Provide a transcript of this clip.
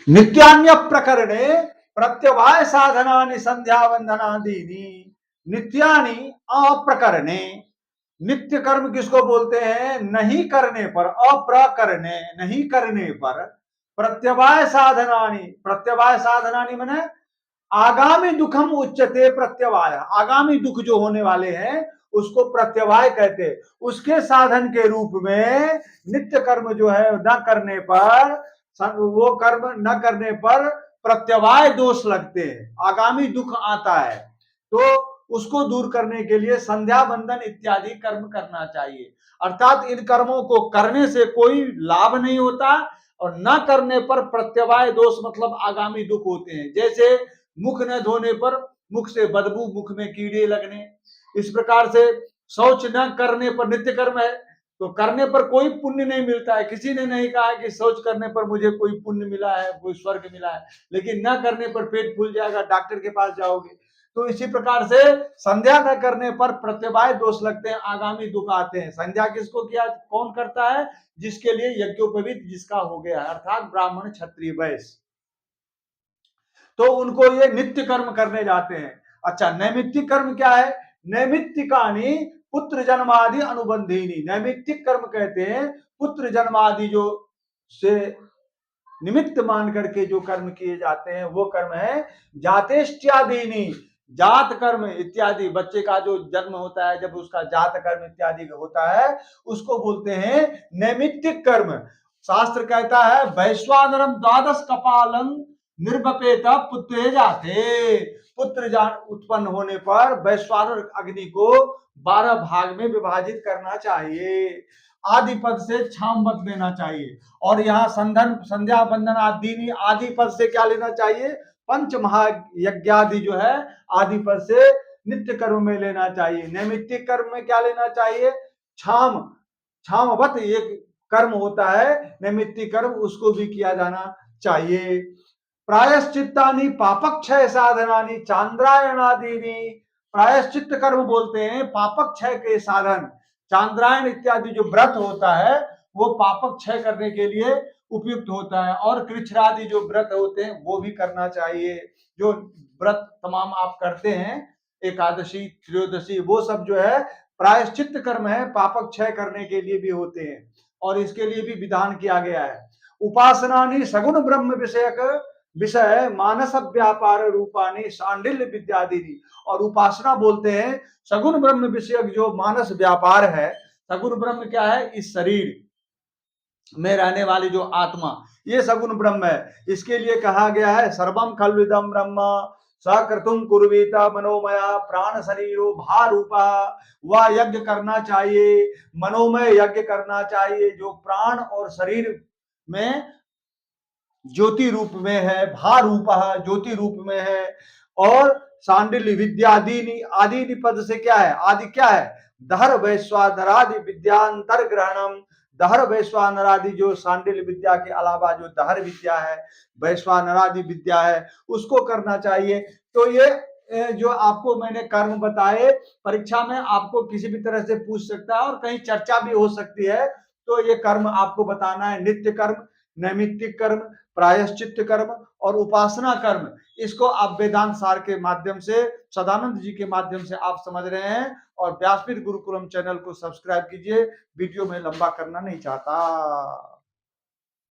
नित्यान्य प्रकरणे प्रत्यवाय साधनानि संध्या वंदनादीनि। नित्यानि अप्रकरणे, नित्य कर्म किसको बोलते हैं? नहीं करने पर, अप्रकरणे नहीं करने पर, प्रत्यवाय साधनानि, प्रत्यवाय साधनानि माने आगामी दुखम उच्चते प्रत्यवाय, आगामी दुख जो होने वाले हैं उसको प्रत्यवाय कहते हैं। उसके साधन के रूप में नित्य कर्म जो है न करने पर, वो कर्म न करने पर प्रत्यवाय दोष लगते हैं, आगामी दुख आता है, तो उसको दूर करने के लिए संध्या बंधन इत्यादि कर्म करना चाहिए। अर्थात इन कर्मों को करने से कोई लाभ नहीं होता और न करने पर प्रत्यवाय दोष मतलब आगामी दुख होते हैं। जैसे मुख न धोने पर मुख से बदबू, मुख में कीड़े लगने, इस प्रकार से शौच न करने पर नित्य कर्म है तो करने पर कोई पुण्य नहीं मिलता है। किसी ने नहीं कहा कि शौच करने पर मुझे कोई पुण्य मिला है, कोई स्वर्ग मिला है, लेकिन न करने पर पेट फूल जाएगा, डॉक्टर के पास जाओगे। तो इसी प्रकार से संध्या न करने पर प्रत्यवाय दोष लगते हैं, आगामी दुख आते हैं। संध्या किसको किया, कौन करता है? जिसके लिए यज्ञोपवीत जिसका हो गया, अर्थात ब्राह्मण क्षत्रिय वैश्य, तो उनको ये नित्य कर्म करने जाते हैं। अच्छा, नैमित्तिक कर्म क्या है? नैमित्तिकानि पुत्र जन्मादि अनुबंधीनी, नैमित्तिक कर्म कहते हैं पुत्र जन्मादि जो से निमित्त मान करके जो कर्म किए जाते हैं वो कर्म है जातेष्ट्यादीनी, जात कर्म इत्यादि। बच्चे का जो जन्म होता है, जब उसका जात कर्म इत्यादि होता है, उसको बोलते हैं नैमित्तिक कर्म। शास्त्र कहता है वैश्वानरम द्वादश कपालं निर्वपेत पुत्रे जाते, पुत्र जान उत्पन्न होने पर वैश्वानर अग्नि को 12 भाग में विभाजित करना चाहिए, आदि पद से छाम मत लेना चाहिए। और यहाँ संधन संध्या बंधन आदि आदि पद से क्या लेना चाहिए? पंच महायज्ञादि जो है आदि पद से नित्य कर्म में लेना चाहिए। नैमित्तिक कर्म में क्या लेना चाहिए? छाम, छामवत एक कर्म होता है नैमित्तिक कर्म, उसको भी किया जाना चाहिए। प्रायश्चित्तानि पापक्षय साधनानि चांद्रायणादीनि, प्रायश्चित कर्म बोलते हैं पापक क्षय के साधन। चांद्रायण इत्यादि जो व्रत होता है वो पापक क्षय करने के लिए उपयुक्त होता है, और कृच्छ्रादि जो व्रत होते हैं वो भी करना चाहिए। जो व्रत तमाम आप करते हैं, एकादशी त्रयोदशी, वो सब जो है प्रायश्चित कर्म है, पापक क्षय करने के लिए भी होते हैं, और इसके लिए भी विधान किया गया है। उपासनानि सगुण ब्रह्म विषयक विषय मानस व्यापार रूपानी सांडिल्य विद्यादि, और उपासना बोलते हैं सगुण ब्रह्म विषयक जो मानस व्यापार है। सगुण ब्रह्म क्या है? इस शरीर में रहने वाली जो आत्मा, ये सगुण ब्रह्म है। इसके लिए कहा गया है सर्वम खल्विदम ब्रह्म सकृतुम कुर्वीता मनोमया प्राण शरीरो भारूपा, वह यज्ञ करना चाहिए, मनोमय यज्ञ करना चाहिए जो प्राण और शरीर में ज्योति रूप में है, भा रूप ज्योति रूप में है। और सांडिल्य विद्यादीनि, आदि पद से क्या है? आदि क्या है? दहर वैश्वानरादि विद्यांतर ग्रहणम, दहर वैश्वानरादि जो सांडिल्य विद्या के अलावा जो दहर विद्या है, वैश्वानरादि विद्या है, उसको करना चाहिए। तो ये जो आपको मैंने कर्म बताए, परीक्षा में आपको किसी भी तरह से पूछ सकता है और कहीं चर्चा भी हो सकती है। तो ये कर्म आपको बताना है, नित्य कर्म, नैमित्तिक कर्म, प्रायश्चित कर्म और उपासना कर्म। इसको आप वेदांत सार के माध्यम से, सदानंद जी के माध्यम से आप समझ रहे हैं। और व्यासपीठ गुरुकुलम चैनल को सब्सक्राइब कीजिए, वीडियो में लंबा करना नहीं चाहता।